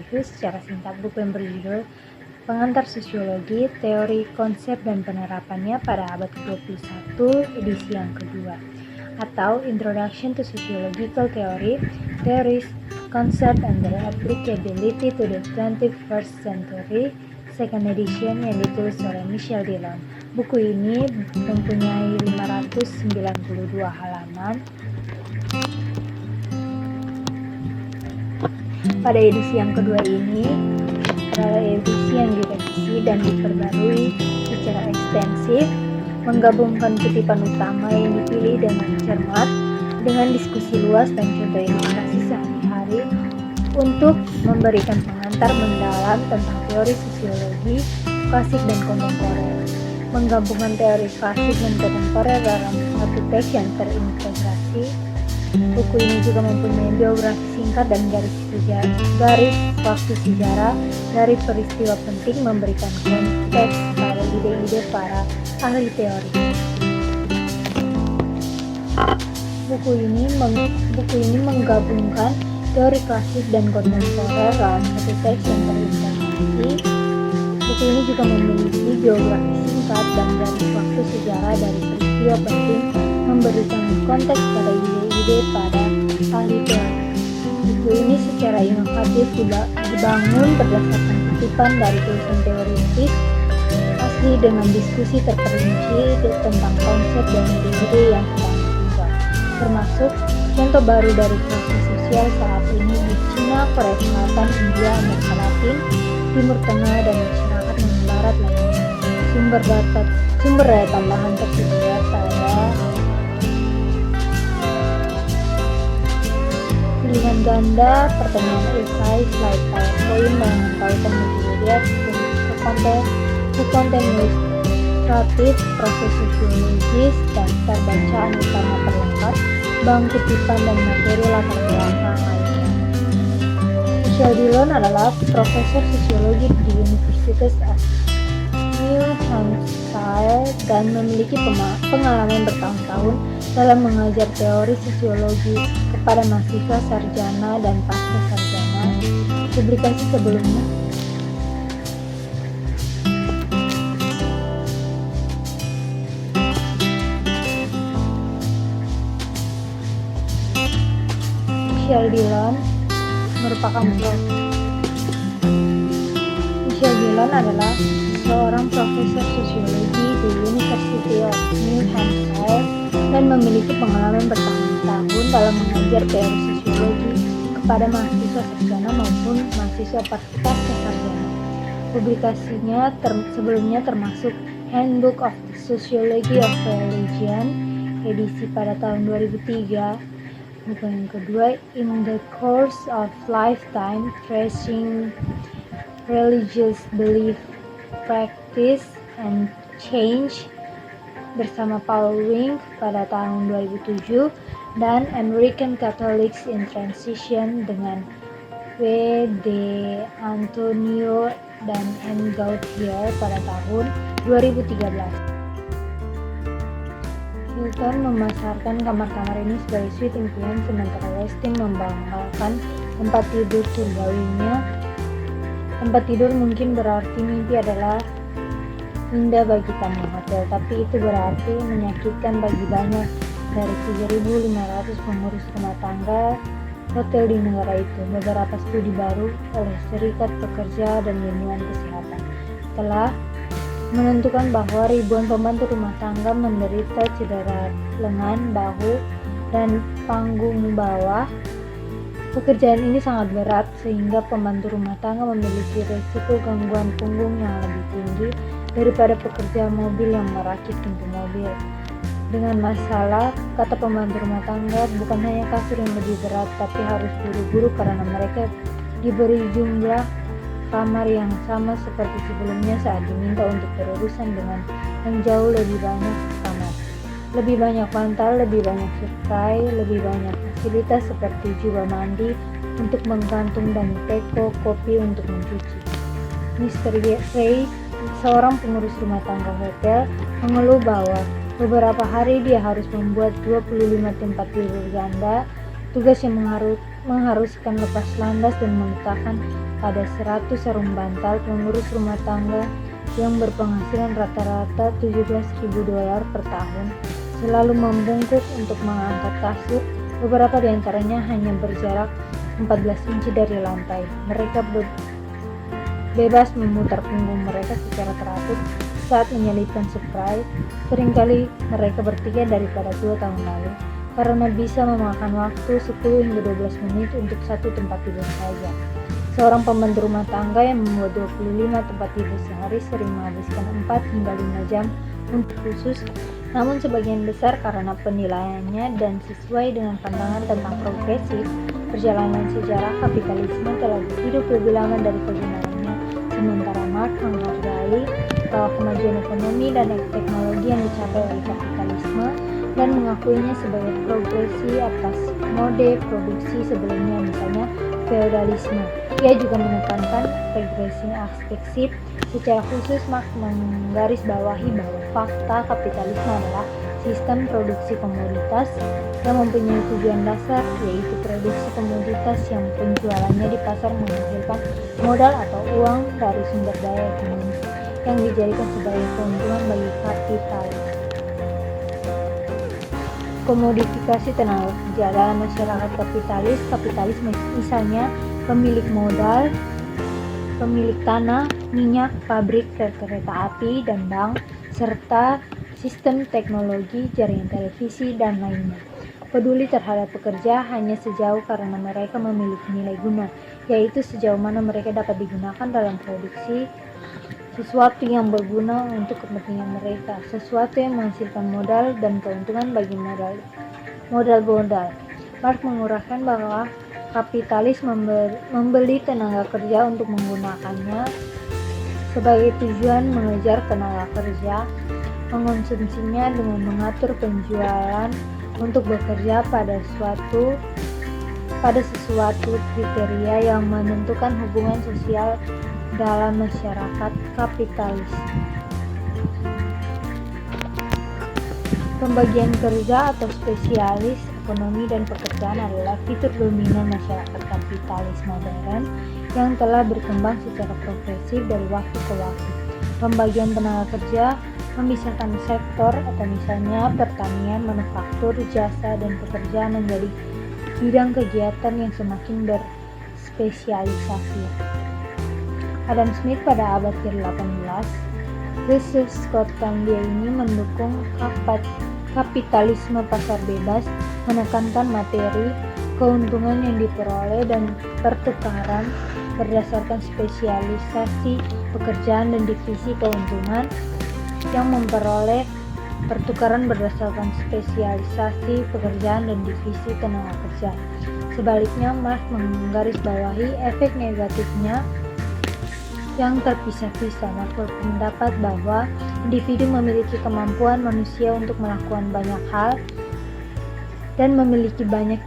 review secara singkat buku yang berjudul Pengantar Sosiologi, Teori, Konsep, dan Penerapannya pada Abad ke-21, edisi yang kedua, atau Introduction to Sociological Theory, Theories, Concept, and Their Applicability to the 21st Century, second edition yang ditulis oleh Michel Dillon. Buku ini mempunyai 592 halaman. Pada edisi yang kedua ini adalah edisi yang direvisi dan diperbarui secara ekstensif, menggabungkan kutipan utama yang dipilih dengan cermat dengan diskusi luas dan contoh ilustrasi sehari-hari untuk memberikan pengantar mendalam tentang teori sosiologi klasik dan kontemporer. Menggabungkan teori klasik dan kontemporer dalam satu teks yang terintegrasi. Buku ini juga mempunyai biografi singkat dan garis waktu sejarah dari peristiwa penting, memberikan konteks pada ide-ide para ahli teori. Buku ini menggabungkan teori klasik dan kontemporer dalam satu teks yang terintegrasi. Buku ini juga memiliki biografi singkat dan garis waktu sejarah dari peristiwa penting, memberikan konteks pada ide-ide pada ahli teori. Buku ini secara inovatif dibangun berdasarkan kutipan dari tulisan teoritis asli dengan diskusi terperinci tentang konsep dan ide-ide yang sedang berkembang, termasuk contoh baru dari proses sosial saat ini di Cina, Korea Selatan, India, Amerika Latin, Timur Tengah, dan masyarakat non-barat lainnya. Sumber daya tambahan tersedia pada pilihan ganda, pertanyaan esai, slide PowerPoint, dengan tautan multimedia, ke konten ilustratif, proses sosiologis, daftar bacaan utama perlengkap, bank kutipan, dan materi latar belakang lainnya. Michel Dillon adalah profesor sosiologi di Universitas New Hampshire dan memiliki pengalaman bertahun-tahun dalam mengajar teori sosiologi kepada mahasiswa sarjana dan pasca sarjana. Publikasi sebelumnya Michel Dillon adalah seorang profesor sosiologi di University of New Hampshire dan memiliki pengalaman bertahun-tahun dalam mengajar teori sosiologi kepada mahasiswa sarjana maupun mahasiswa pasca sarjana. Publikasinya sebelumnya termasuk Handbook of the Sociology of Religion, edisi pada tahun 2003. Buku yang kedua, In the Course of Lifetime, Tracing Religious Belief, Practice, and Change, bersama Paul Wink pada tahun 2007, dan American Catholics in Transition dengan W. D. Antonio dan N. Gauthier pada tahun 2013. Hilton memasarkan kamar-kamar ini sebagai suite impian, sementara Westin membanggakan tempat tidur surgawinya. Tempat tidur mungkin berarti mimpi adalah indah bagi tamu hotel, tapi itu berarti menyakitkan bagi banyak dari 3.500 pengurus rumah tangga hotel di negara itu. Beberapa studi baru oleh Serikat Pekerja dan Ilmuwan Kesehatan telah menentukan bahwa ribuan pembantu rumah tangga menderita cedera lengan, bahu, dan panggung bawah. Pekerjaan ini sangat berat sehingga pembantu rumah tangga memiliki risiko gangguan punggung yang lebih tinggi daripada pekerja mobil yang merakit pintu mobil. Dengan masalah, kata pembantu rumah tangga, bukan hanya kasur yang lebih berat, tapi harus buru-buru karena mereka diberi jumlah kamar yang sama seperti sebelumnya saat diminta untuk berurusan dengan yang jauh lebih banyak kamar. Lebih banyak bantal, lebih banyak spray, lebih banyak fasilitas seperti jubah mandi untuk menggantung dan teko kopi untuk mencuci. Mr. Ray, seorang pengurus rumah tangga hotel, mengeluh bahwa beberapa hari dia harus membuat 25 tempat tidur ganda tugas yang mengharuskan lepas landas dan meletakkan pada 100 sarung bantal pengurus rumah tangga yang berpenghasilan rata-rata $17.000 per tahun selalu membungkuk untuk mengangkat kasur. Beberapa di antaranya hanya berjarak 14 inci dari lantai. Mereka bebas memutar punggung mereka secara teratur saat menyelipkan spray. Seringkali mereka bertiga daripada 2 tahun lalu, karena bisa memakan waktu 10 hingga 12 menit untuk satu tempat tidur saja. Seorang pembantu rumah tangga yang membuat 25 tempat tidur sehari sering menghabiskan 4 hingga 5 jam untuk khusus, namun sebagian besar karena penilaiannya dan sesuai dengan pandangan tentang progresif, perjalanan sejarah kapitalisme telah hidup lebih lama dari kegunaannya. Sementara Marx menghargai bahwa kemajuan ekonomi dan teknologi yang dicapai oleh kapitalisme dan mengakuinya sebagai progresi atas mode produksi sebelumnya, misalnya feodalisme. Ia juga menekankan regresi aspektif. Secara khusus, Marx menggarisbawahi bahwa fakta kapitalisme adalah sistem produksi komoditas yang mempunyai tujuan dasar, yaitu produksi komoditas yang penjualannya di pasar menghasilkan modal atau uang dari sumber daya ekonomi yang dijadikan sebagai keuntungan bagi kapitalis. Komodifikasi tenaga kerja dalam masyarakat kapitalis misalnya pemilik modal, pemilik tanah, minyak, pabrik, kereta api, dan bank, serta sistem teknologi, jaringan televisi, dan lainnya. Peduli terhadap pekerja hanya sejauh karena mereka memiliki nilai guna, yaitu sejauh mana mereka dapat digunakan dalam produksi sesuatu yang berguna untuk kepentingan mereka, sesuatu yang menghasilkan modal dan keuntungan bagi modal. Marx menguraikan bahwa kapitalis membeli tenaga kerja untuk menggunakannya sebagai tujuan mengejar tenaga kerja, mengonsumsinya dengan mengatur penjualan untuk bekerja pada sesuatu kriteria yang menentukan hubungan sosial dalam masyarakat kapitalis. Pembagian kerja atau spesialis ekonomi dan pekerjaan adalah fitur dominan masyarakat kapitalis modern yang telah berkembang secara progresif dari waktu ke waktu. Pembagian tenaga kerja memisahkan sektor atau misalnya pertanian, manufaktur, jasa, dan pekerjaan menjadi bidang kegiatan yang semakin berspesialisasi. Adam Smith pada abad ke-18, filsuf Skotlandia ini mendukung kapitalisme pasar bebas, menekankan materi, keuntungan yang diperoleh, dan pertukaran berdasarkan spesialisasi pekerjaan dan divisi keuntungan yang memperoleh pertukaran berdasarkan spesialisasi pekerjaan dan divisi tenaga kerja. Sebaliknya, Marx menggarisbawahi efek negatifnya yang terpisah-pisah. Marx berpendapat bahwa individu memiliki kemampuan manusia untuk melakukan banyak hal dan memiliki banyak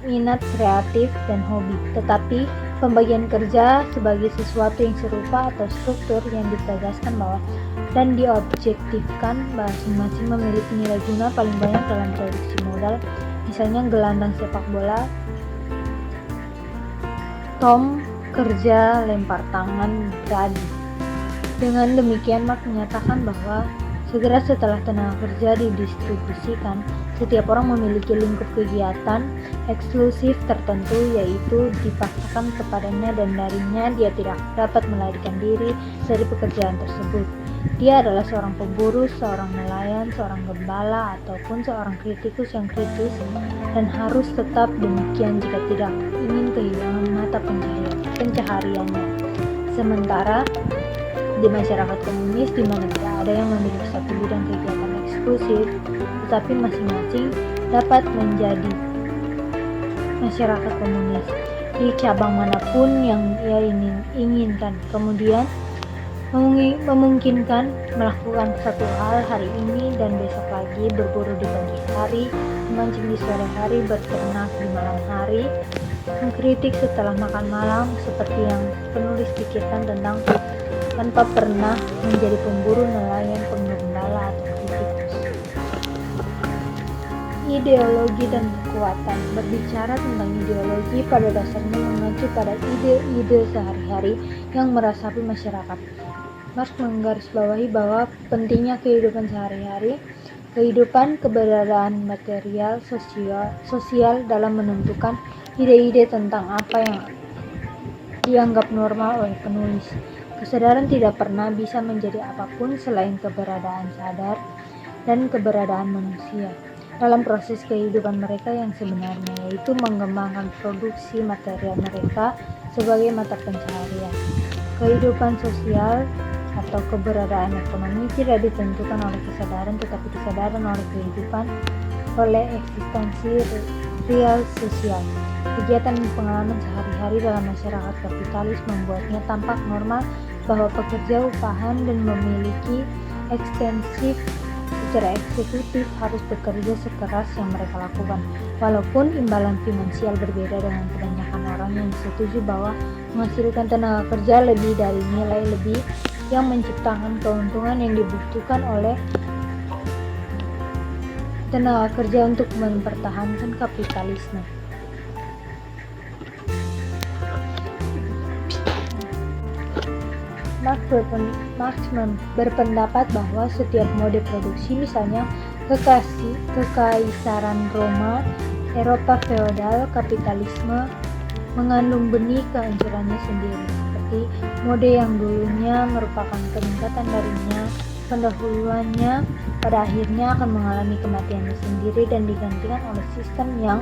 minat kreatif dan hobi, tetapi pembagian kerja sebagai sesuatu yang serupa atau struktur yang ditegaskan bahwa dan diobjektifkan masing-masing memiliki nilai guna paling banyak dalam produksi modal, misalnya gelandang sepak bola, Tom kerja lempar tangan Brady. Dengan demikian, Marx menyatakan bahwa segera setelah tenaga kerja didistribusikan, setiap orang memiliki lingkup kegiatan eksklusif tertentu, yaitu dipaksakan kepadanya dan darinya dia tidak dapat melarikan diri dari pekerjaan tersebut. Dia adalah seorang pemburu, seorang nelayan, seorang gembala, ataupun seorang kritikus yang kritis, dan harus tetap demikian jika tidak ingin kehilangan mata pencahariannya. Sementara di masyarakat komunis, di mana tidak ada yang memiliki satu bidang kegiatan eksklusif, tetapi masing-masing dapat menjadi masyarakat komunis di cabang manapun yang ia inginkan, kemudian memungkinkan melakukan satu hal hari ini dan besok lagi, berburu di pagi hari, memancing di sore hari, berternak di malam hari, mengkritik setelah makan malam, seperti yang penulis pikirkan tentang, tanpa pernah menjadi pemburu, nelayan, penggembala, atau kritikus. Ideologi dan kekuatan. Berbicara tentang ideologi pada dasarnya mengacu pada ide-ide sehari-hari yang merasapi masyarakat. Marx menggarisbawahi bahwa pentingnya kehidupan sehari-hari, kehidupan, keberadaan material, sosial dalam menentukan ide-ide tentang apa yang dianggap normal oleh penulis. Kesadaran tidak pernah bisa menjadi apapun selain keberadaan sadar dan keberadaan manusia dalam proses kehidupan mereka yang sebenarnya, yaitu mengembangkan produksi material mereka sebagai mata pencaharian. Kehidupan sosial atau keberadaan ekonomi tidak ditentukan oleh kesadaran, tetapi kesadaran oleh kehidupan, oleh eksistensi real sosial. Kegiatan dan pengalaman sehari-hari dalam masyarakat kapitalis membuatnya tampak normal bahwa pekerja upahan dan memiliki ekstensif secara eksekutif harus bekerja sekeras yang mereka lakukan, walaupun imbalan finansial berbeda dengan kebanyakan orang yang setuju bahwa menghasilkan tenaga kerja lebih dari nilai lebih yang menciptakan keuntungan yang dibutuhkan oleh tenaga kerja untuk mempertahankan kapitalisme. Marx berpendapat bahwa setiap mode produksi, misalnya kekaisaran Roma, Eropa feodal, kapitalisme, mengandung benih kehancurannya sendiri, seperti mode yang dulunya merupakan peningkatan darinya, pendahuluannya pada akhirnya akan mengalami kematiannya sendiri dan digantikan oleh sistem yang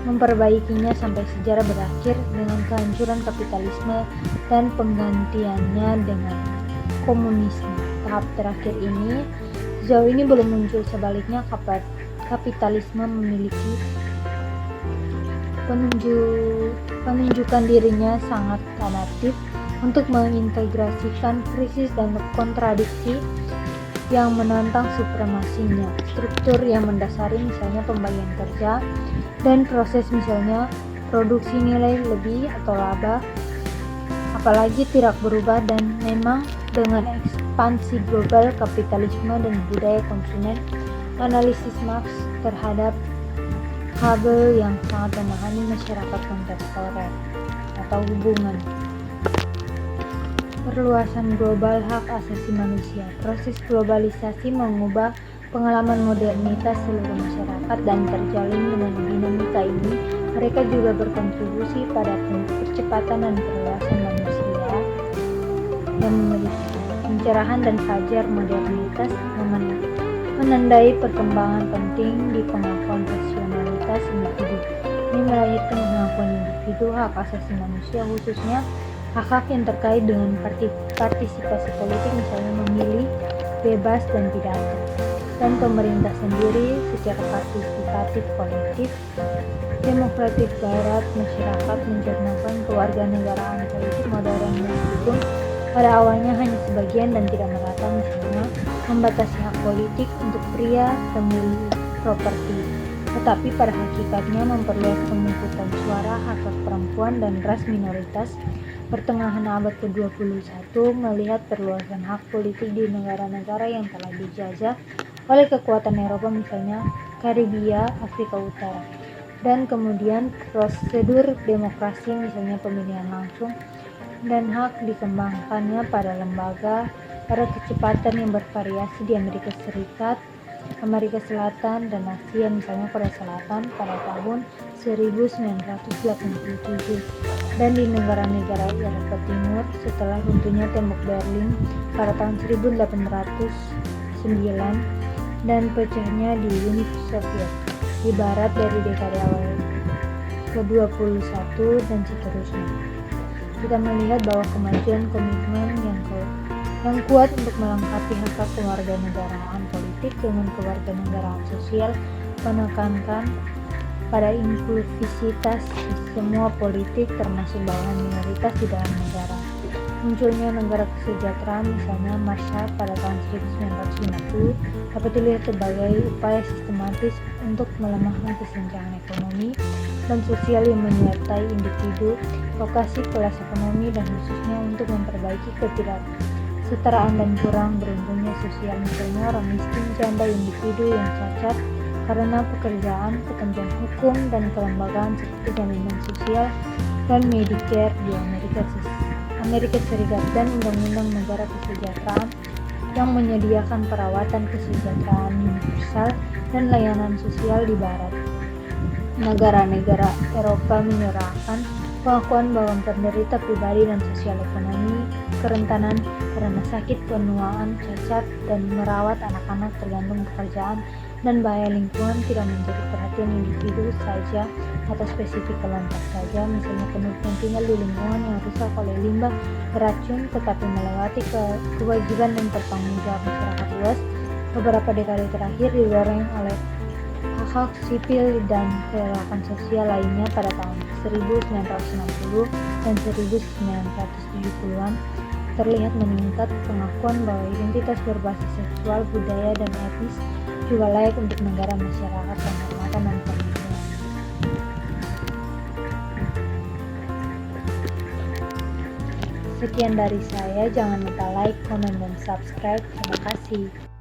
memperbaikinya sampai sejarah berakhir dengan kehancuran kapitalisme dan penggantiannya dengan komunisme. Tahap terakhir ini sejauh ini belum muncul, sebaliknya kapitalisme memiliki penunjukan dirinya sangat adaptif untuk mengintegrasikan krisis dan kontradiksi yang menantang supremasinya. Struktur yang mendasari misalnya pembagian kerja dan proses misalnya produksi nilai lebih atau laba apalagi tidak berubah, dan memang dengan ekspansi global kapitalisme dan budaya konsumen, analisis Marx terhadap Hegel yang sangat memahami masyarakat kontemporer atau hubungan perluasan global hak asasi manusia. Proses globalisasi mengubah pengalaman modernitas seluruh masyarakat dan terjalin dengan dinamika ini. Mereka juga berkontribusi pada percepatan dan perluasan manusia yang memiliki pencerahan dan fajar modernitas menandai perkembangan penting di pengakuan rasionalitas individu. Ini melahirkan pengakuan individu hak asasi manusia, khususnya hak-hak yang terkait dengan partisipasi politik, misalnya memilih bebas dan pidato, dan pemerintah sendiri secara partisipatif kolektif, demokratik barat, masyarakat mencernakan kewarganegaraan politik modern meskipun pada awalnya hanya sebagian dan tidak merata, misalnya membatasi hak politik untuk pria pemilik properti, tetapi pada hakikatnya memperluas pemungkutan suara hak perempuan dan ras minoritas. Pertengahan abad ke-21 melihat perluasan hak politik di negara-negara yang telah dijajah oleh kekuatan Eropa, misalnya Karibia, Afrika Utara, dan kemudian prosedur demokrasi, misalnya pemilihan langsung, dan hak dikembangkannya pada lembaga pada kecepatan yang bervariasi di Amerika Serikat, Amerika Selatan, dan Asia, misalnya Korea Selatan pada tahun 1987, dan di negara-negara Eropa Timur setelah runtuhnya tembok Berlin pada tahun 1809 dan pecahnya di Uni Soviet di barat dari dekade awal ke-21 dan seterusnya. Kita melihat bahwa kemajuan komitmen yang kuat untuk melengkapi hak kewarganegaraan politik dengan kewarganegaraan sosial menekankan pada inklusivitas semua politik termasuk bawahan minoritas di dalam negara. Munculnya negara kesejahteraan, misalnya Marshall pada tahun 1950, dapat dilihat sebagai upaya sistematis untuk melemahkan kesenjangan ekonomi dan sosial yang menyertai individu, lokasi kelas ekonomi, dan khususnya untuk memperbaiki ketidaksetaraan dan kurang beruntungnya sosial, misalnya orang miskin, janda, individu yang cacat, karena pekerjaan, ketentuan hukum, dan kelembagaan seperti jaminan sosial dan Medicare di Amerika Serikat dan Undang-Undang Negara Kesejahteraan yang menyediakan perawatan kesejahteraan universal dan layanan sosial di Barat. Negara-negara Eropa menyerahkan pengakuan bahwa penderita pribadi dan sosial ekonomi kerentanan karena sakit, penuaan, cacat, dan merawat anak-anak tergantung pekerjaan dan bahaya lingkungan tidak menjadi perhatian individu saja atau spesifik kelompok saja, misalnya kemudian tinggal di lingkungan yang rusak oleh limbah beracun, tetapi melewati kewajiban dan pertanggungjawab masyarakat luas. Beberapa dekade terakhir didorong oleh hak sipil dan kehidupan sosial lainnya. Pada tahun 1960 dan 1970-an terlihat meningkat pengakuan bahwa identitas berbasis seksual, budaya, dan etnis juga layak untuk negara, masyarakat, penghormatan, dan perlindungan. Sekian dari saya, jangan lupa like, komen, dan subscribe. Terima kasih.